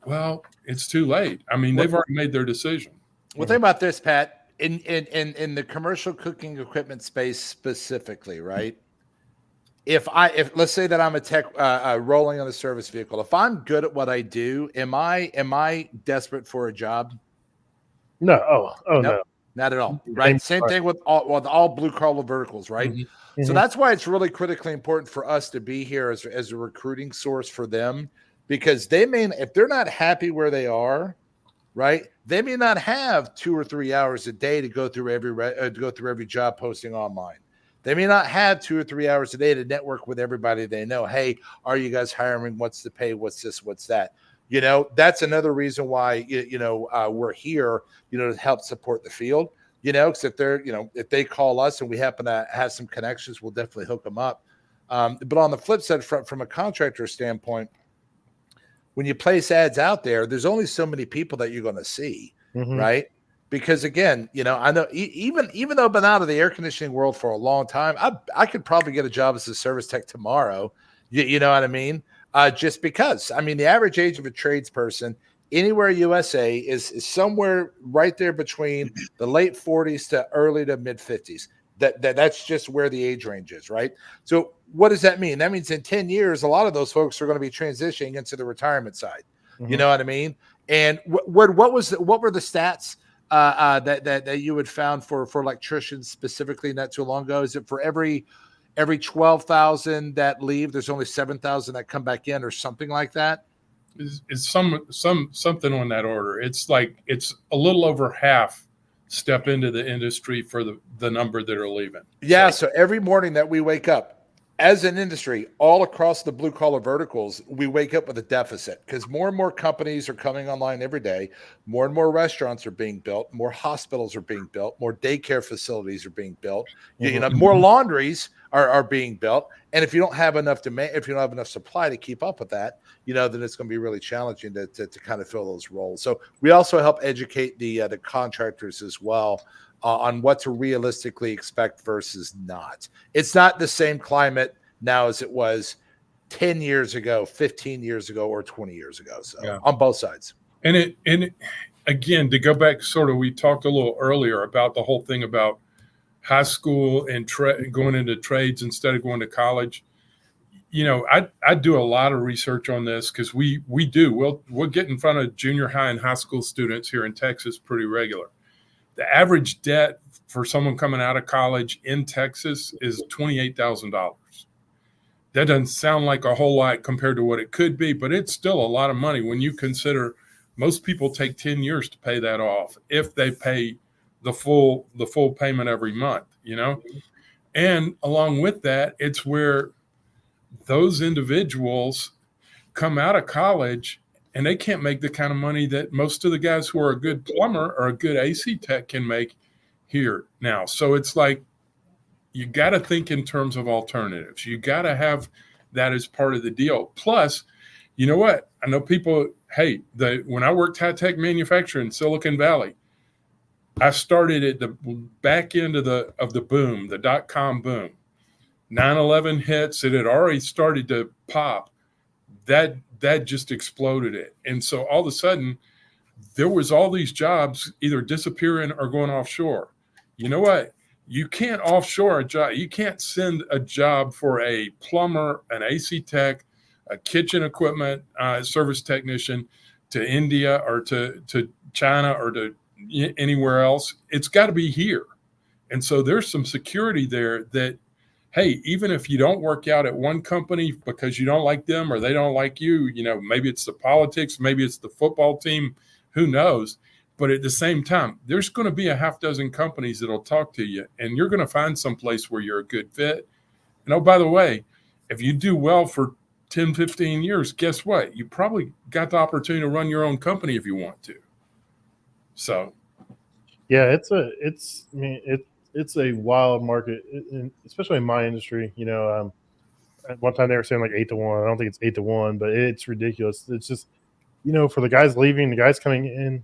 Well, it's too late. I mean, they've already made their decision. Well, think about this, Pat. In the commercial cooking equipment space specifically, right? If let's say that I'm a tech rolling on a service vehicle, if I'm good at what I do, am I desperate for a job? No. Oh, Nope, no. not at all. Right. Same thing with all blue collar verticals, right? So that's why it's really critically important for us to be here as a recruiting source for them, because if they're not happy where they are, right, they may not have 2 or 3 hours a day to go through every job posting online. They may not have 2 or 3 hours a day to network with everybody they know. Hey, are you guys hiring? What's the pay? What's this? What's that? That's another reason why we're here, to help support the field. Because if they call us and we happen to have some connections, we'll definitely hook them up. But on the flip side, from a contractor standpoint, when you place ads out there, there's only so many people that you're going to see, right? Because again, I know even though I've been out of the air conditioning world for a long time, I could probably get a job as a service tech tomorrow. You know what I mean? Just because, the average age of a tradesperson anywhere USA is somewhere right there between the late 40s to early to mid 50s. That's just where the age range is, right? So what does that mean? That means in 10 years, a lot of those folks are going to be transitioning into the retirement side. You know what I mean? And what were the stats that you had found for electricians specifically not too long ago? Is it for every 12,000 that leave, there's only 7,000 that come back in, or something like that? It's something on that order. It's like it's a little over half step into the industry for the number that are leaving. Yeah. So every morning that we wake up, as an industry, all across the blue collar verticals, we wake up with a deficit because more and more companies are coming online every day. More and more restaurants are being built. More hospitals are being built. More daycare facilities are being built. You know, more laundries are being built. And if you don't have enough demand, if you don't have enough supply to keep up with that, you know, then it's going to be really challenging to kind of fill those roles. So we also help educate the contractors as well on what to realistically expect versus not. It's not the same climate now as it was 10 years ago, 15 years ago, or 20 years ago. So on both sides. And again, to go back, sort of, we talked a little earlier about the whole thing about high school and going into trades instead of going to college. You know, I do a lot of research on this because we'll get in front of junior high and high school students here in Texas pretty regular. The average debt for someone coming out of college in Texas is $28,000. That doesn't sound like a whole lot compared to what it could be, but it's still a lot of money when you consider most people take 10 years to pay that off if they pay the full payment every month, you know? And along with that, it's where those individuals come out of college and they can't make the kind of money that most of the guys who are a good plumber or a good AC tech can make here now. So it's like, you got to think in terms of alternatives. You got to have that as part of the deal. Plus, you know what? I know people, hey, when I worked high tech manufacturing in Silicon Valley, I started at the back end of the boom, the .com boom. 9/11 hits, it had already started to pop. That just exploded it. And so all of a sudden, there was all these jobs either disappearing or going offshore. You know what? You can't offshore a job. You can't send a job for a plumber, an AC tech, a kitchen equipment service technician to India or to China or to anywhere else. It's got to be here. And so there's some security there that, hey, even if you don't work out at one company because you don't like them or they don't like you, you know, maybe it's the politics, maybe it's the football team, who knows? But at the same time, there's going to be a half dozen companies that'll talk to you, and you're going to find some place where you're a good fit. And oh, by the way, if you do well for 10, 15 years, guess what? You probably got the opportunity to run your own company if you want to. So, yeah, it's a wild market, especially in my industry. You know, at one time they were saying like 8-1. I don't think it's 8-1, but it's ridiculous. It's just, you know, for the guys leaving, the guys coming in,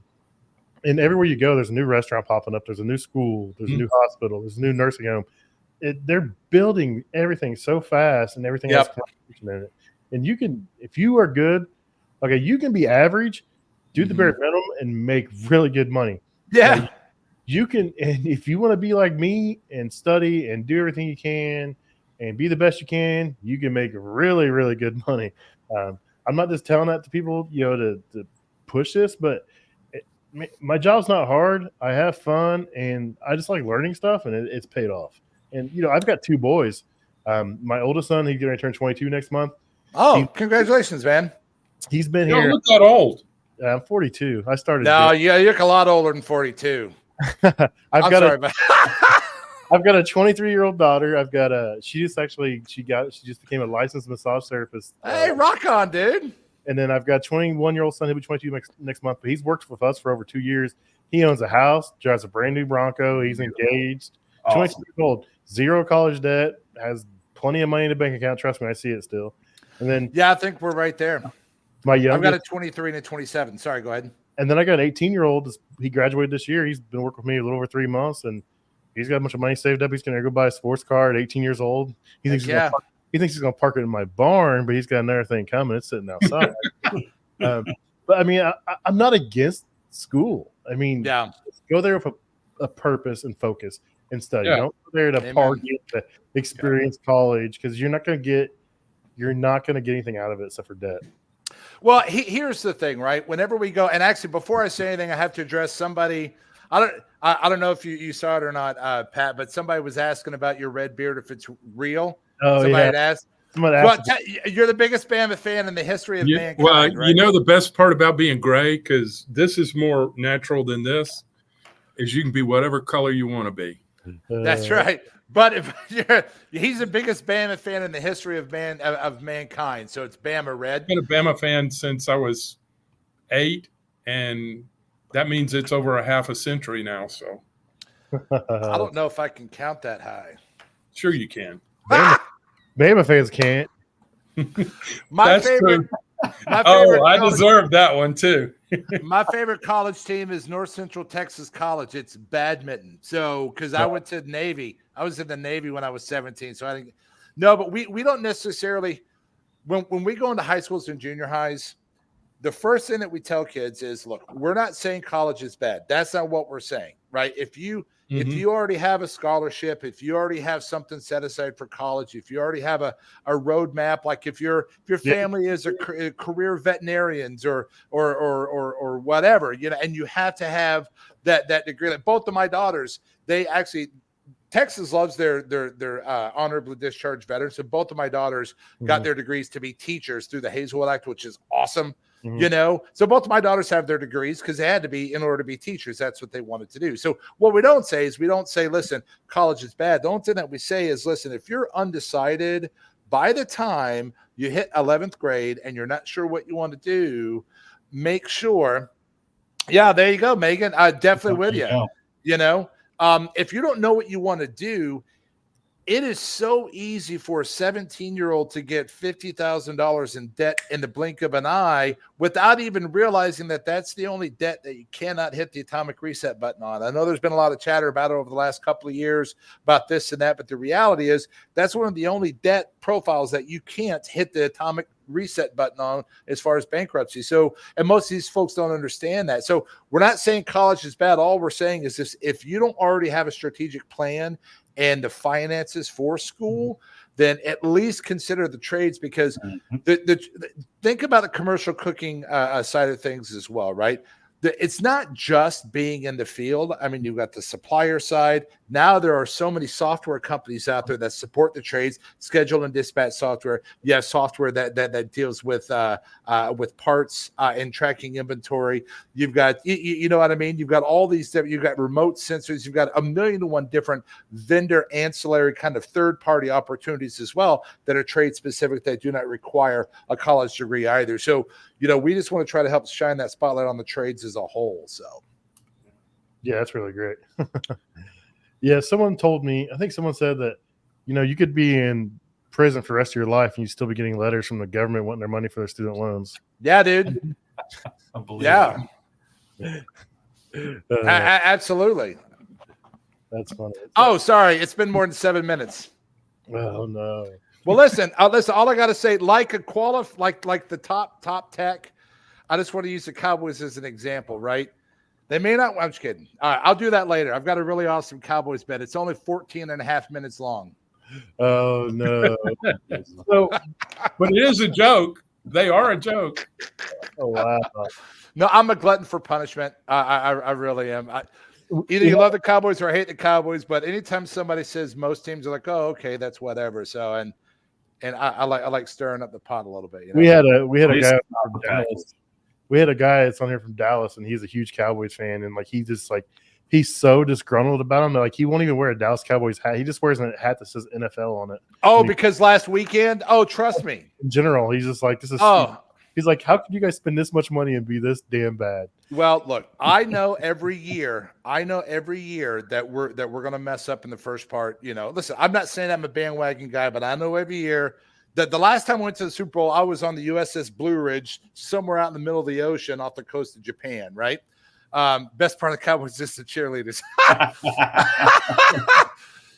and everywhere you go, there's a new restaurant popping up. There's a new school. There's a new hospital. There's a new nursing home. They're building everything so fast, and everything has competition in it. And you can, if you are good, okay, you can be average, do the bare minimum, and make really good money. Yeah. Like, you can, and if you want to be like me and study and do everything you can and be the best you can make really, really good money. I'm not just telling that to people, you know, to push this, but my job's not hard. I have fun, and I just like learning stuff, and it's paid off. And, you know, I've got 2 boys. My oldest son, he's going to turn 22 next month. Oh, congratulations, man. He's been you here. don't look that old. I'm 42. I started. No, yeah, you look a lot older than 42. I've got a 23-year-old daughter. I've got she just became a licensed massage therapist. Hey, rock on, dude. And then I've got a 21-year-old son. He'll be 22 next month, but he's worked with us for over 2 years. He owns a house, drives a brand new Bronco. He's engaged. Awesome. 22 years old, 0 college debt, has plenty of money in the bank account. Trust me, I see it still. And then, yeah, I think we're right there. My youngest, I've got a 23 and a 27. Sorry, go ahead. And then I got an 18-year-old. He graduated this year. He's been working with me a little over 3 months, and he's got a bunch of money saved up. He's going to go buy a sports car at 18 years old. He thinks he's going to park it in my barn, but he's got another thing coming. It's sitting outside. But I mean, I'm not against school. I mean, go there with a purpose and focus and study. Yeah. Don't go there to party, to experience college, because you're not going to get anything out of it except for debt. Well, here's the thing, right? Whenever we go, and actually, before I say anything, I have to address somebody. I don't know if you saw it or not, Pat, but somebody was asking about your red beard, if it's real. Oh, somebody had asked. You're the biggest Bama fan in the history of mankind. Well, right? You know the best part about being gray, because this is more natural than this, is you can be whatever color you want to be. That's right. But if he's the biggest Bama fan in the history of mankind, so it's Bama Red. I've been a Bama fan since I was 8, and that means it's over a half a century now. So I don't know if I can count that high. Sure you can. Bama fans can't. My favorite. I deserve that one too. My favorite college team is North Central Texas College. It's badminton. So, because I went to the Navy, I was in the Navy when I was 17. So I didn't. No, but we don't necessarily. When we go into high schools and junior highs, the first thing that we tell kids is, look, we're not saying college is bad. That's not what we're saying, right? If you already have a scholarship, if you already have something set aside for college, if you already have a roadmap, like if your family is a career veterinarians or whatever, and you have to have that degree. Like both of my daughters, they actually. Texas loves their honorably discharged veterans. So both of my daughters got their degrees to be teachers through the Hazelwood Act, which is awesome. So both of my daughters have their degrees because they had to be in order to be teachers. That's what they wanted to do. So what we don't say is listen, college is bad. The only thing that we say is, listen, if you're undecided by the time you hit 11th grade and you're not sure what you want to do, make sure. Yeah, there you go, Megan. Definitely with you. If you don't know what you want to do, it is so easy for a 17-year-old to get $50,000 in debt in the blink of an eye without even realizing that that's the only debt that you cannot hit the atomic reset button on. I know there's been a lot of chatter about it over the last couple of years about this and that, but the reality is that's one of the only debt profiles that you can't hit the atomic reset button on as far as bankruptcy. So, and most of these folks don't understand that. So we're not saying college is bad. All we're saying is this: if you don't already have a strategic plan and the finances for school, then at least consider the trades, because think about the commercial cooking side of things as well, right? It's not just being in the field. I mean, you've got the supplier side. Now there are so many software companies out there that support the trades, schedule and dispatch software. You have software that deals with parts and tracking inventory. You've got, you know what I mean? You've got all these, you've got remote sensors. You've got 1,000,001 different vendor ancillary kind of third-party opportunities as well that are trade specific that do not require a college degree either. So, we just want to try to help shine that spotlight on the trades as a whole. So, yeah, that's really great. Yeah, someone told me, I think someone said that, you could be in prison for the rest of your life and you'd still be getting letters from the government wanting their money for their student loans. Yeah, dude. Yeah. Absolutely. That's funny. Oh, sorry. It's been more than 7 minutes. Oh, no. Well, listen. All I got to say, like the top tech, I just want to use the Cowboys as an example, right? They may not. I'm just kidding. All right, I'll do that later. I've got a really awesome Cowboys bet. It's only 14 and a half minutes long. Oh, no. But it is a joke. They are a joke. Oh, wow. No, I'm a glutton for punishment. I really am. Either you love the Cowboys or I hate the Cowboys, but anytime somebody says most teams are like, oh, okay, that's whatever. So, and I like stirring up the pot a little bit. We had a guy from Dallas. We had a guy that's on here from Dallas, and he's a huge Cowboys fan, and he's so disgruntled about them that he won't even wear a Dallas Cowboys hat. He just wears a hat that says NFL on it. Oh, because last weekend? Oh, trust me. In general, he's just like, this is. Oh. He's like, how could you guys spend this much money and be this damn bad? Well, look, I know every year that we're going to mess up in the first part. Listen, I'm not saying I'm a bandwagon guy, but I know every year that the last time I went to the Super Bowl, I was on the USS Blue Ridge, somewhere out in the middle of the ocean off the coast of Japan, right? Best part of the Cowboys is the cheerleaders.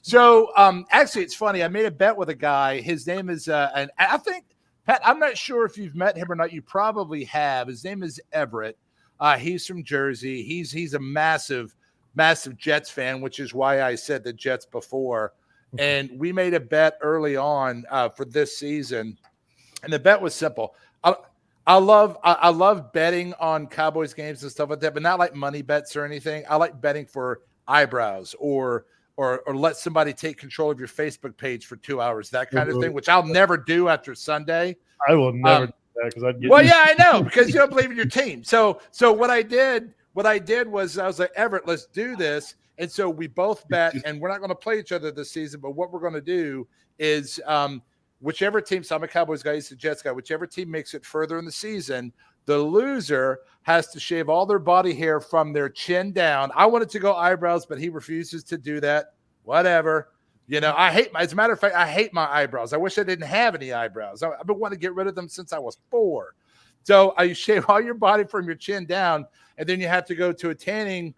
So, actually, it's funny. I made a bet with a guy. His name is, and I think, Pat, I'm not sure if you've met him or not. You probably have. His name is Everett. He's from Jersey. He's a massive Jets fan, which is why I said the Jets before. And we made a bet early on for this season, and the bet was simple. I love betting on Cowboys games and stuff like that, but not like money bets or anything. I like betting for eyebrows or let somebody take control of your Facebook page for 2 hours, that kind of thing, which I'll never do after Sunday. I will never do that because I'd get. Well, yeah, I know, because you don't believe in your team. So what I did what I did was I was like, Everett, let's do this. And so we both bet, and we're not going to play each other this season, but what we're going to do is whichever team, so I'm a Cowboys guy, he's a Jets guy, whichever team makes it further in the season, the loser has to shave all their body hair from their chin down. I wanted to go eyebrows, but he refuses to do that. Whatever. You know, as a matter of fact, I hate my eyebrows. I wish I didn't have any eyebrows. I've been wanting to get rid of them since I was 4. So you shave all your body from your chin down, and then you have to go to a tanning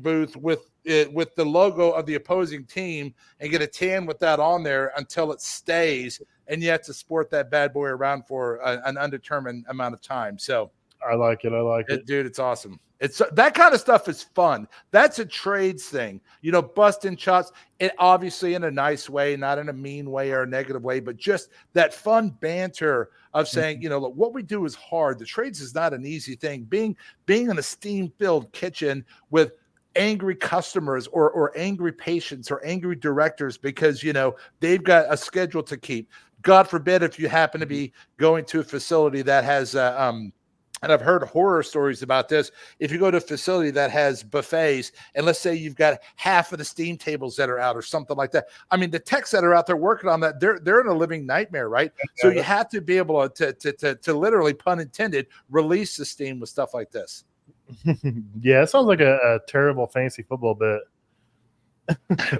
booth with the logo of the opposing team and get a tan with that on there until it stays, and you have to sport that bad boy around for an undetermined amount of time. So I like it. Dude, it's awesome. It's that kind of stuff is fun. That's a trades thing, you know, busting chops. It obviously in a nice way, not in a mean way or a negative way, but just that fun banter of saying, you know, look, what we do is hard. The trades is not an easy thing. Being in a steam-filled kitchen with angry customers or angry patients or angry directors because, you know, they've got a schedule to keep. God forbid if you happen to be going to a facility that has and I've heard horror stories about this. If you go to a facility that has buffets, and let's say you've got half of the steam tables that are out or something like that. I mean, the techs that are out there working on that, they're in a living nightmare, right? So you have to be able to literally, pun intended, release the steam with stuff like this. Yeah, it sounds like a terrible fantasy football bit.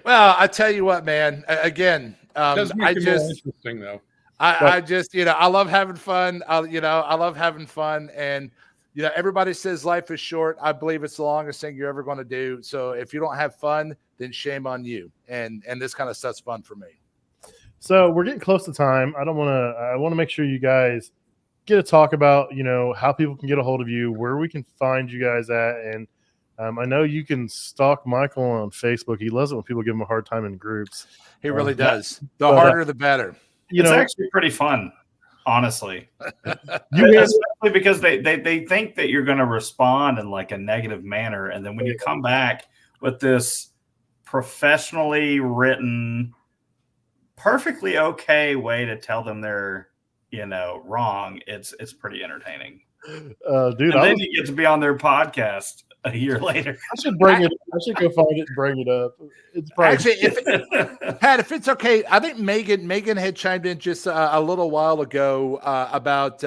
Well, I tell you what, man. Again, Does make it more interesting though. I just, you know, I love having fun. I love having fun. And, you know, everybody says life is short. I believe it's the longest thing you're ever going to do. So if you don't have fun, then shame on you. And this kind of stuff's fun for me. So we're getting close to time. I want to make sure you guys get to talk about, you know, how people can get a hold of you, where we can find you guys at. And I know you can stalk Michael on Facebook. He loves it when people give him a hard time in groups. He really does. The harder, the better. It's actually pretty fun, honestly. Especially because they think that you're going to respond in like a negative manner. And then when you come back with this professionally written, perfectly okay way to tell them they're, you know, wrong, it's pretty entertaining. Dude, and then you get to be on their podcast a year later. I should bring it. I should go find it and bring it up. It's probably actually, Pat, if it's okay, I think Megan had chimed in just a little while ago about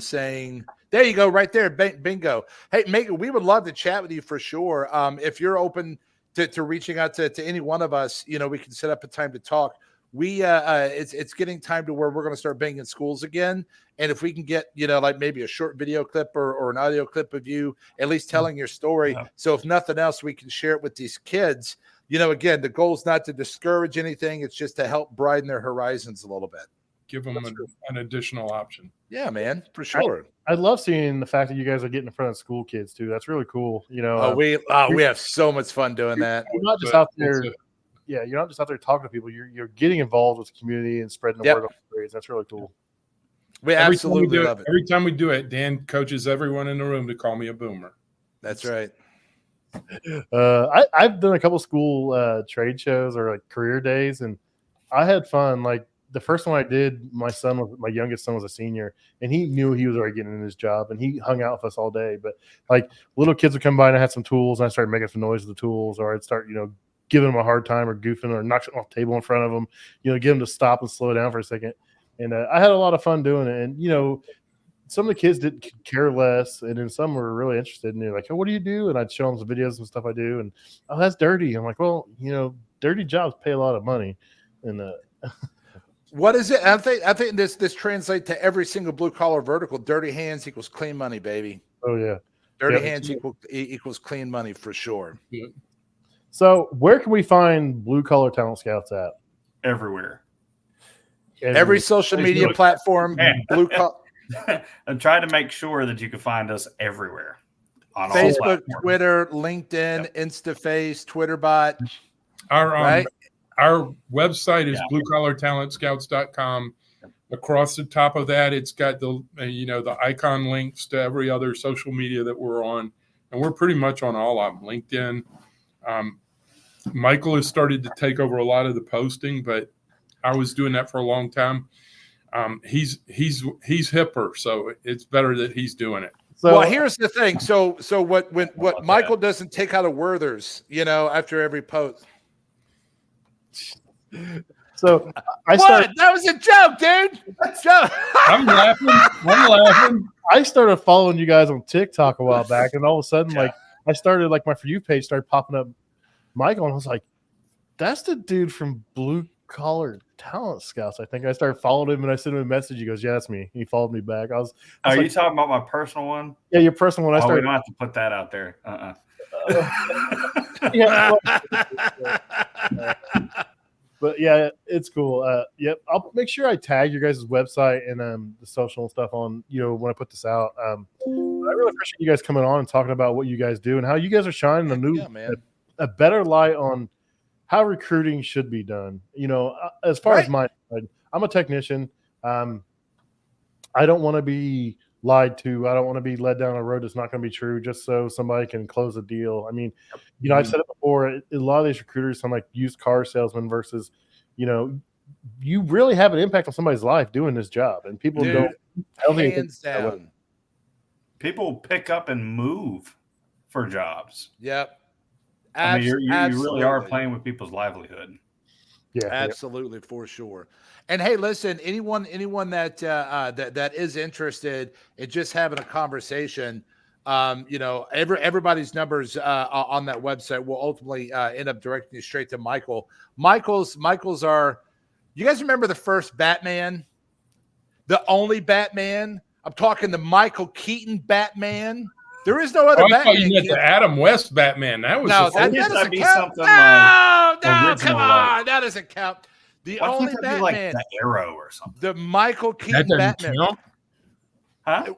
saying, there you go, right there, bingo. Hey, Megan, we would love to chat with you for sure. If you're open to reaching out to any one of us, you know, we can set up a time to talk. It's getting time to where we're going to start being in schools again. And if we can get, you know, like maybe a short video clip or an audio clip of you at least telling your story. Yeah. So if nothing else, we can share it with these kids. You know, again, the goal is not to discourage anything. It's just to help broaden their horizons a little bit. Give them an additional option. Yeah, man, for sure. I love seeing the fact that you guys are getting in front of school kids too. That's really cool. You know, we have so much fun doing that. You're not just out there. Yeah, you're not just out there talking to people. You're getting involved with the community and spreading the word on the grades. That's really cool. We absolutely love it. Every time we do it, Dan coaches everyone in the room to call me a boomer. That's right. I've done a couple school trade shows or like career days, and I had fun. Like the first one I did, my youngest son was a senior, and he knew he was already getting in his job, and he hung out with us all day. But like little kids would come by and I had some tools, and I started making some noise with the tools, or I'd start, you know, giving them a hard time or goofing or knocking off the table in front of them, you know, get them to stop and slow down for a second. And I had a lot of fun doing it. And, you know, some of the kids didn't care less, and then some were really interested. And they're like, oh, what do you do? And I'd show them some videos and stuff I do. And, oh, that's dirty. I'm like, well, you know, dirty jobs pay a lot of money. And what is it? I think this translates to every single blue collar vertical. Dirty hands equals clean money, baby. Oh, yeah. Dirty hands equals clean money for sure. Yeah. So where can we find blue collar talent scouts at? Everywhere. Every social media platform. Blue collar. I'm trying to make sure that you can find us everywhere. On Facebook, Twitter, LinkedIn, InstaFace, TwitterBot. Our website is bluecollartalentscouts.com. Across the top of that, it's got the icon links to every other social media that we're on, and we're pretty much on all of them. LinkedIn. Michael has started to take over a lot of the posting, but I was doing that for a long time. He's hipper, so it's better that he's doing it. So well, here's the thing. So what love Michael doesn't take out of Werther's, after every post. so I What? started. That was a joke, dude. Joke. I'm laughing. I started following you guys on TikTok a while back, and all of a sudden, Yeah. like I started like my For You page started popping up Michael, and I was like, "That's the dude from Blue Collar Talent Scouts." I think I started following him, and I sent him a message. He goes, "Yeah, that's me." He followed me back. I was Are like, you talking about my personal one? "Yeah, your personal one." I Oh, we started. don't have to put that out there. Yeah, but yeah, it's cool. Yep, I'll make sure I tag your guys' website and the social stuff on when I put this out. I really appreciate you guys coming on and talking about what you guys do and how you guys are shining a better light on how recruiting should be done. As far as my side, I'm a technician. I don't want to be lied to. I don't want to be led down a road that's not going to be true just so somebody can close a deal. I mean, I've said it before. A lot of these recruiters sound like used car salesmen versus, you really have an impact on somebody's life doing this job, and people Dude, don't. I don't think hands down. People pick up and move for jobs. Yep. I mean, you really are Absolutely. playing with people's livelihood. Yeah, Absolutely, for sure. And hey, listen, anyone that that is interested in just having a conversation, everybody's numbers on that website will ultimately end up directing you straight to Michael. Michael's are. You guys remember the first Batman, the only Batman? I'm talking the Michael Keaton Batman. There is no other I thought Batman. you meant the Adam West Batman. That was No, the that first. doesn't be count. something like No, original, come on, that doesn't count. The Why only can't that be like Batman, the Arrow or something? the Michael That Keaton doesn't Batman. count. Huh?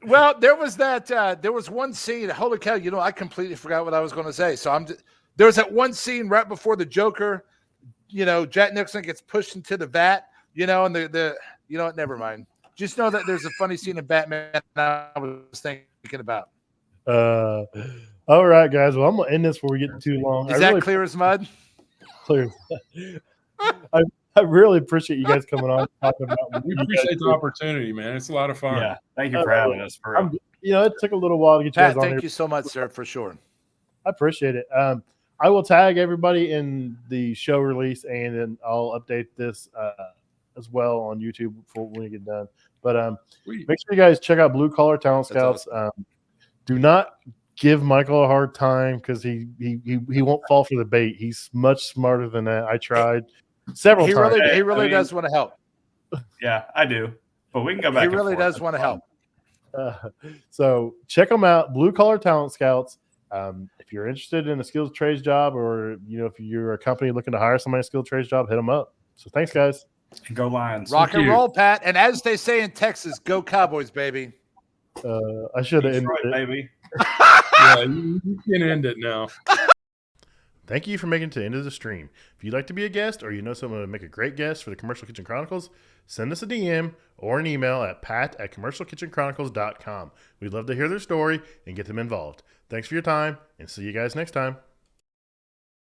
Well, there was that. There was one scene. Holy cow! I completely forgot what I was going to say. So there was that one scene right before the Joker. Jack Nicholson gets pushed into the vat. And the never mind. Just know that there's a funny scene in Batman I was thinking about. all right, guys. Well, I'm gonna end this before we get too long. Is that clear as mud? Clear. I really appreciate you guys coming on and talking about. We appreciate the opportunity, man. It's a lot of fun. Yeah. Thank you for having us. For real. It took a little while to get you Pat, guys on here. thank you so much, sir, for sure. I appreciate it. I will tag everybody in the show release, and then I'll update this as well on YouTube before when we get done. But make sure you guys check out Blue Collar Talent Scouts. Awesome. Do not give Michael a hard time because he won't fall for the bait. He's much smarter than that. I tried several times. He really does want to help. Yeah, I do. But we can go back. He really does want to help. So check them out, Blue Collar Talent Scouts. If you're interested in a skilled trades job, or if you're a company looking to hire somebody in a skilled trades job, hit them up. So thanks, guys. Go Lions. Rock and roll, Pat. And as they say in Texas, go Cowboys, baby. I should have ended it. Baby. Yeah, you can end it now. Thank you for making it to the end of the stream. If you'd like to be a guest, or someone would make a great guest for the Commercial Kitchen Chronicles, send us a DM or an email at pat@commercialkitchenchronicles.com. We'd love to hear their story and get them involved. Thanks for your time, and see you guys next time.